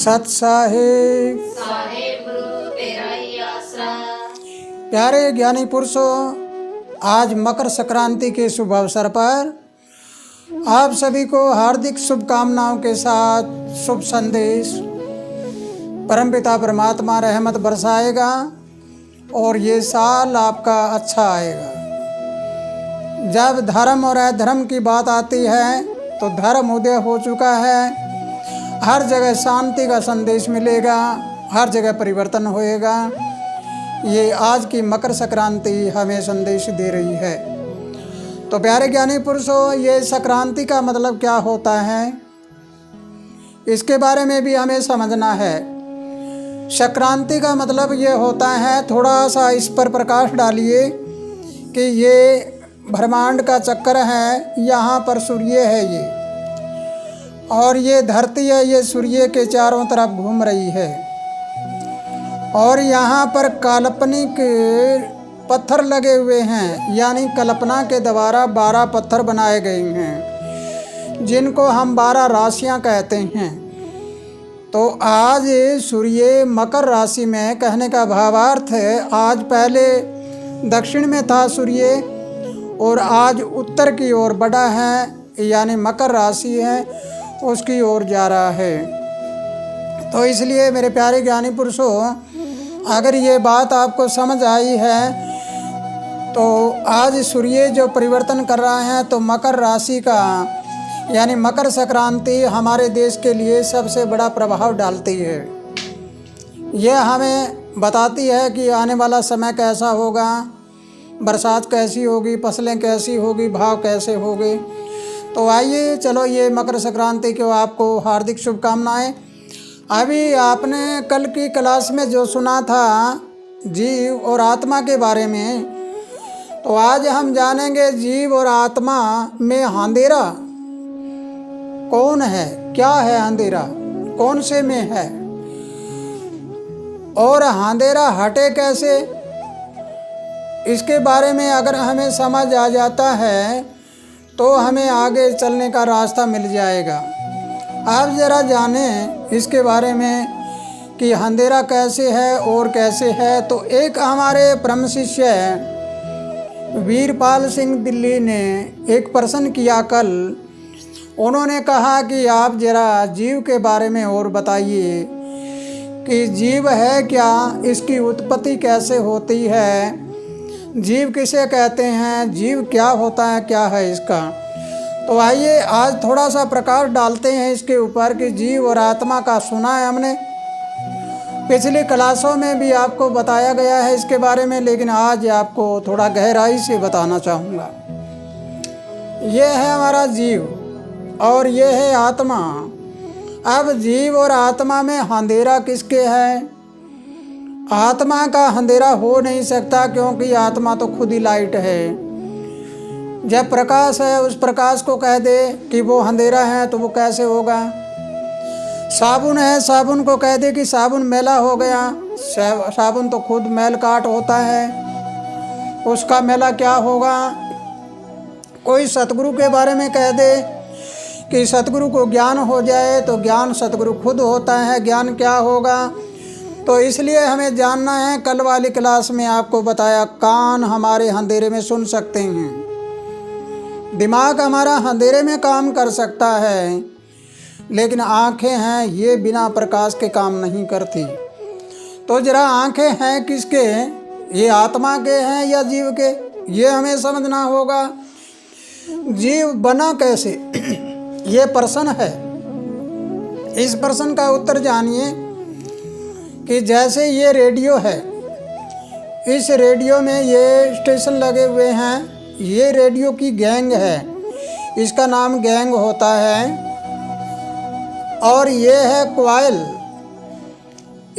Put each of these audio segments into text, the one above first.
सत साहेब साहेब गुरु तेरा ही आसरा। प्यारे ज्ञानी पुरुषों, आज मकर संक्रांति के शुभ अवसर पर आप सभी को हार्दिक शुभकामनाओं के साथ शुभ संदेश। परमपिता परमात्मा रहमत बरसाएगा और ये साल आपका अच्छा आएगा। जब धर्म और अधर्म की बात आती है तो धर्म उदय हो चुका है। हर जगह शांति का संदेश मिलेगा, हर जगह परिवर्तन होएगा। ये आज की मकर संक्रांति हमें संदेश दे रही है। तो प्यारे ज्ञानी पुरुषों, ये संक्रांति का मतलब क्या होता है, इसके बारे में भी हमें समझना है। संक्रांति का मतलब ये होता है, थोड़ा सा इस पर प्रकाश डालिए कि ये ब्रह्मांड का चक्कर है। यहाँ पर सूर्य है ये, और ये धरती है, ये सूर्य के चारों तरफ घूम रही है। और यहाँ पर काल्पनिक पत्थर लगे हुए हैं, यानी कल्पना के द्वारा 12 पत्थर बनाए गए हैं, जिनको हम 12 राशियाँ कहते हैं। तो आज सूर्य मकर राशि में, कहने का भावार्थ है आज पहले दक्षिण में था सूर्य और आज उत्तर की ओर बढ़ा है, यानी मकर राशि है उसकी ओर जा रहा है। तो इसलिए मेरे प्यारे ज्ञानी पुरुषों, अगर ये बात आपको समझ आई है तो आज सूर्य जो परिवर्तन कर रहा है, तो मकर राशि का यानी मकर संक्रांति हमारे देश के लिए सबसे बड़ा प्रभाव डालती है। यह हमें बताती है कि आने वाला समय कैसा होगा, बरसात कैसी होगी, फसलें कैसी होगी, भाव कैसे होंगे। तो आइए चलो, ये मकर संक्रांति को आपको हार्दिक शुभकामनाएं। अभी आपने कल की क्लास में जो सुना था जीव और आत्मा के बारे में, तो आज हम जानेंगे जीव और आत्मा में अंधेरा कौन है, क्या है अंधेरा, कौन से में है, और अंधेरा हटे कैसे। इसके बारे में अगर हमें समझ आ जाता है तो हमें आगे चलने का रास्ता मिल जाएगा। आप ज़रा जानें इसके बारे में कि अंधेरा कैसे है और कैसे है। तो एक हमारे परम शिष्य वीरपाल सिंह दिल्ली ने एक प्रश्न किया कल। उन्होंने कहा कि आप ज़रा जीव के बारे में और बताइए कि जीव है क्या, इसकी उत्पत्ति कैसे होती है, जीव किसे कहते हैं, जीव क्या होता है, क्या है इसका। तो आइए आज थोड़ा सा प्रकाश डालते हैं इसके ऊपर कि जीव और आत्मा का सुना है हमने, पिछली क्लासों में भी आपको बताया गया है इसके बारे में, लेकिन आज आपको थोड़ा गहराई से बताना चाहूँगा। ये है हमारा जीव और ये है आत्मा। अब जीव और आत्मा में अंधेरा किसके है। आत्मा का अंधेरा हो नहीं सकता, क्योंकि आत्मा तो खुद ही लाइट है। जब प्रकाश है, उस प्रकाश को कह दे कि वो अंधेरा है तो वो कैसे होगा। साबुन है, साबुन को कह दे कि साबुन मैला हो गया, साबुन तो खुद मैल काट होता है, उसका मैला क्या होगा। कोई सतगुरु के बारे में कह दे कि सतगुरु को ज्ञान हो जाए, तो ज्ञान सतगुरु खुद होता है, ज्ञान क्या होगा। तो इसलिए हमें जानना है, कल वाली क्लास में आपको बताया कान हमारे अंधेरे में सुन सकते हैं, दिमाग हमारा अंधेरे में काम कर सकता है, लेकिन आँखें हैं ये बिना प्रकाश के काम नहीं करती। तो जरा आँखें हैं किसके, ये आत्मा के हैं या जीव के, ये हमें समझना होगा। जीव बना कैसे, ये प्रश्न है। इस प्रश्न का उत्तर जानिए कि जैसे ये रेडियो है, इस रेडियो में ये स्टेशन लगे हुए हैं, ये रेडियो की गैंग है, इसका नाम गैंग होता है। और ये है क्वाइल,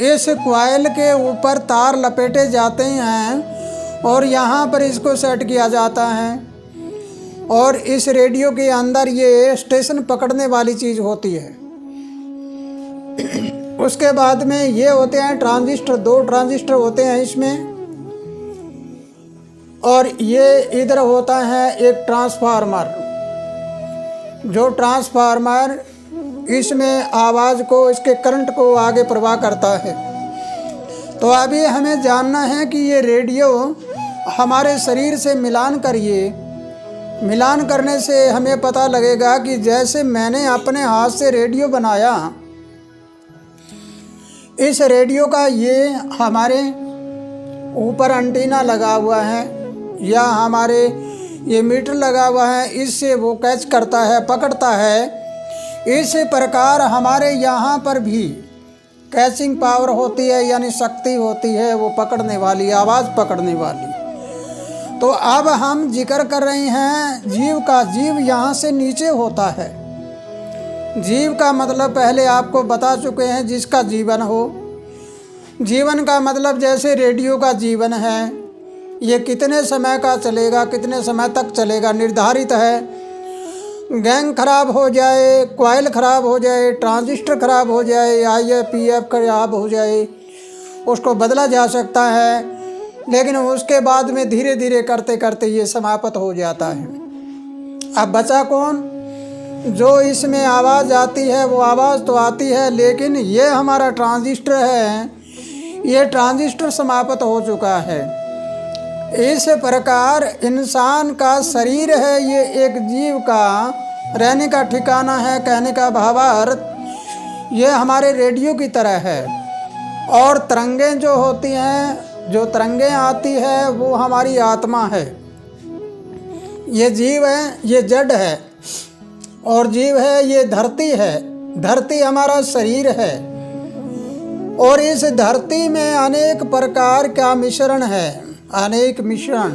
इस क्वाइल के ऊपर तार लपेटे जाते हैं और यहाँ पर इसको सेट किया जाता है। और इस रेडियो के अंदर ये स्टेशन पकड़ने वाली चीज़ होती है। उसके बाद में ये होते हैं ट्रांजिस्टर, 2 ट्रांजिस्टर होते हैं इसमें, और ये इधर होता है एक ट्रांसफार्मर। जो ट्रांसफार्मर इसमें आवाज़ को, इसके करंट को आगे प्रवाह करता है। तो अभी हमें जानना है कि ये रेडियो हमारे शरीर से मिलान करिए। मिलान करने से हमें पता लगेगा कि जैसे मैंने अपने हाथ से रेडियो बनाया, इस रेडियो का ये हमारे ऊपर एंटीना लगा हुआ है या हमारे ये मीटर लगा हुआ है, इससे वो कैच करता है, पकड़ता है। इस प्रकार हमारे यहाँ पर भी कैचिंग पावर होती है, यानी शक्ति होती है वो पकड़ने वाली, आवाज़ पकड़ने वाली। तो अब हम जिक्र कर रहे हैं जीव का। जीव यहाँ से नीचे होता है। जीव का मतलब पहले आपको बता चुके हैं, जिसका जीवन हो। जीवन का मतलब जैसे रेडियो का जीवन है, ये कितने समय का चलेगा, कितने समय तक चलेगा निर्धारित है। गैंग खराब हो जाए, कॉइल खराब हो जाए, ट्रांजिस्टर खराब हो जाए, IF खराब हो जाए, उसको बदला जा सकता है, लेकिन उसके बाद में धीरे धीरे करते करते ये समाप्त हो जाता है। अब बचा कौन? जो इसमें आवाज़ आती है, वो आवाज़ तो आती है, लेकिन ये हमारा ट्रांजिस्टर है, ये ट्रांजिस्टर समाप्त हो चुका है। इस प्रकार इंसान का शरीर है, ये एक जीव का रहने का ठिकाना है। कहने का भावार्थ ये हमारे रेडियो की तरह है। और तरंगें जो होती हैं, जो तरंगें आती है, वो हमारी आत्मा है। ये जीव है, ये जड़ है, और जीव है ये धरती है। धरती हमारा शरीर है, और इस धरती में अनेक प्रकार का मिश्रण है, अनेक मिश्रण।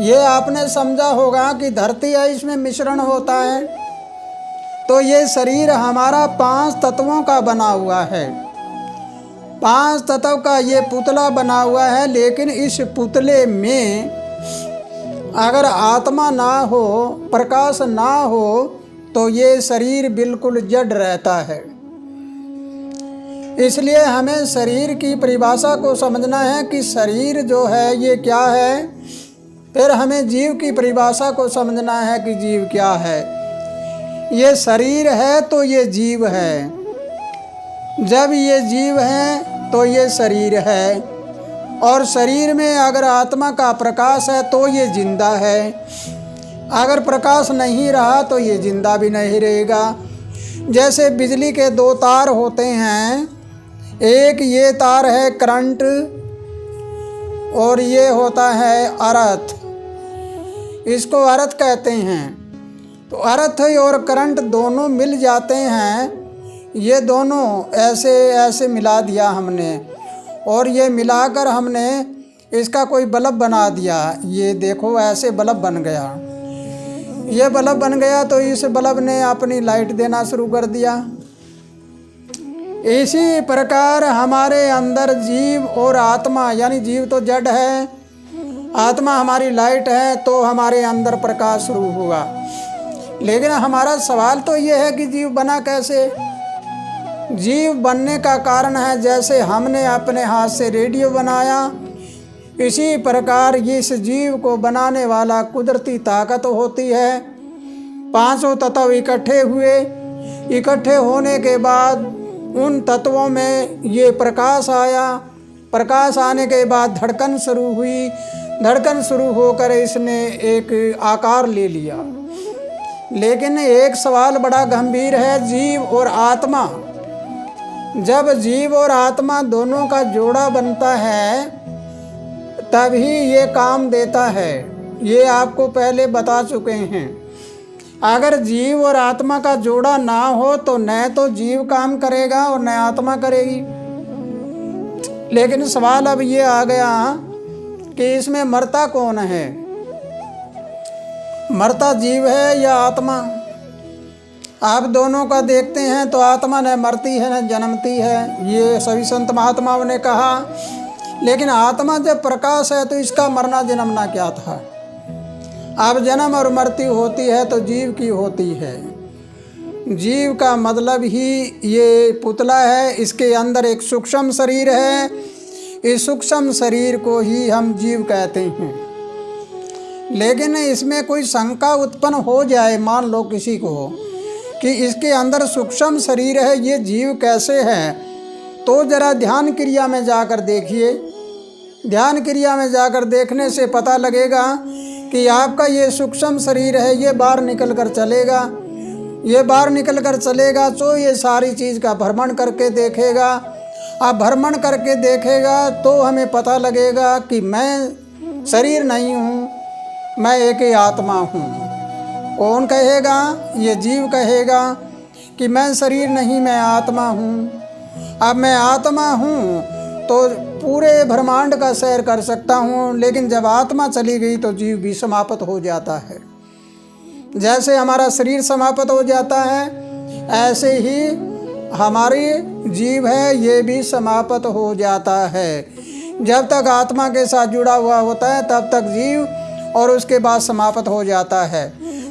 ये आपने समझा होगा कि धरती है, इसमें मिश्रण होता है। तो ये शरीर हमारा 5 तत्वों का बना हुआ है। 5 तत्व का ये पुतला बना हुआ है, लेकिन इस पुतले में अगर आत्मा ना हो, प्रकाश ना हो, तो ये शरीर बिल्कुल जड़ रहता है। इसलिए हमें शरीर की परिभाषा को समझना है कि शरीर जो है ये क्या है। फिर हमें जीव की परिभाषा को समझना है कि जीव क्या है। ये शरीर है तो ये जीव है, जब ये जीव है तो ये शरीर है, और शरीर में अगर आत्मा का प्रकाश है तो ये जिंदा है। अगर प्रकाश नहीं रहा तो ये जिंदा भी नहीं रहेगा। जैसे बिजली के 2 तार होते हैं, एक ये तार है करंट, और ये होता है अर्थ। इसको अर्थ कहते हैं। तो अर्थ और करंट दोनों मिल जाते हैं। ये दोनों ऐसे ऐसे मिला दिया हमने, और ये मिलाकर हमने इसका कोई बल्ब बना दिया। ये देखो ऐसे बल्ब बन गया। ये बल्ब बन गया तो इस बल्ब ने अपनी लाइट देना शुरू कर दिया। इसी प्रकार हमारे अंदर जीव और आत्मा, यानी जीव तो जड़ है, आत्मा हमारी लाइट है, तो हमारे अंदर प्रकाश शुरू हुआ। लेकिन हमारा सवाल तो ये है कि जीव बना कैसे। जीव बनने का कारण है, जैसे हमने अपने हाथ से रेडियो बनाया, इसी प्रकार इस जीव को बनाने वाला कुदरती ताकत होती है। 5 तत्व इकट्ठे हुए, इकट्ठे होने के बाद उन तत्वों में ये प्रकाश आया। प्रकाश आने के बाद धड़कन शुरू हुई। धड़कन शुरू होकर इसने एक आकार ले लिया। लेकिन एक सवाल बड़ा गंभीर है, जीव और आत्मा। जब जीव और आत्मा दोनों का जोड़ा बनता है, तभी ये काम देता है। ये आपको पहले बता चुके हैं। अगर जीव और आत्मा का जोड़ा ना हो तो न तो जीव काम करेगा और न आत्मा करेगी। लेकिन सवाल अब ये आ गया कि इसमें मरता कौन है? मरता जीव है या आत्मा? आप दोनों का देखते हैं तो आत्मा न मरती है न जन्मती है, ये सभी संत महात्माओं ने कहा। लेकिन आत्मा जब प्रकाश है तो इसका मरना जन्मना क्या था? अब जन्म और मृत्यु होती है तो जीव की होती है। जीव का मतलब ही ये पुतला है, इसके अंदर एक सूक्ष्म शरीर है। इस सूक्ष्म शरीर को ही हम जीव कहते हैं। लेकिन इसमें कोई शंका उत्पन्न हो जाए, मान लो किसी को कि इसके अंदर सूक्ष्म शरीर है, ये जीव कैसे है, तो जरा ध्यान क्रिया में जाकर देखिए। ध्यान क्रिया में जाकर देखने से पता लगेगा कि आपका ये सूक्ष्म शरीर है, ये बाहर निकल कर चलेगा। ये बाहर निकल कर चलेगा तो ये सारी चीज़ का भ्रमण करके देखेगा। अब भ्रमण करके देखेगा तो हमें पता लगेगा कि मैं शरीर नहीं हूँ, मैं एक ही आत्मा हूँ। कौन कहेगा? ये जीव कहेगा कि मैं शरीर नहीं, मैं आत्मा हूँ। अब मैं आत्मा हूँ तो पूरे ब्रह्मांड का सैर कर सकता हूँ, लेकिन जब आत्मा चली गई तो जीव भी समाप्त हो जाता है। जैसे हमारा शरीर समाप्त हो जाता है, ऐसे ही हमारी जीव है, ये भी समाप्त हो जाता है। जब तक आत्मा के साथ जुड़ा हुआ होता है तब तक जीव, और उसके बाद समाप्त हो जाता है।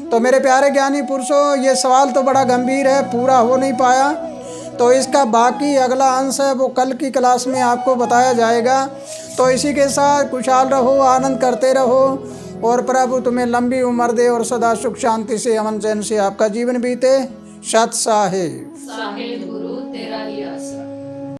तो मेरे प्यारे ज्ञानी पुरुषों, ये सवाल तो बड़ा गंभीर है, पूरा हो नहीं पाया, तो इसका बाकी अगला अंश है वो कल की क्लास में आपको बताया जाएगा। तो इसी के साथ खुशहाल रहो, आनंद करते रहो, और प्रभु तुम्हें लंबी उम्र दे और सदा सुख शांति से, अमन चैन से आपका जीवन बीते। सत साहिब। साहिब गुरु तेरा ही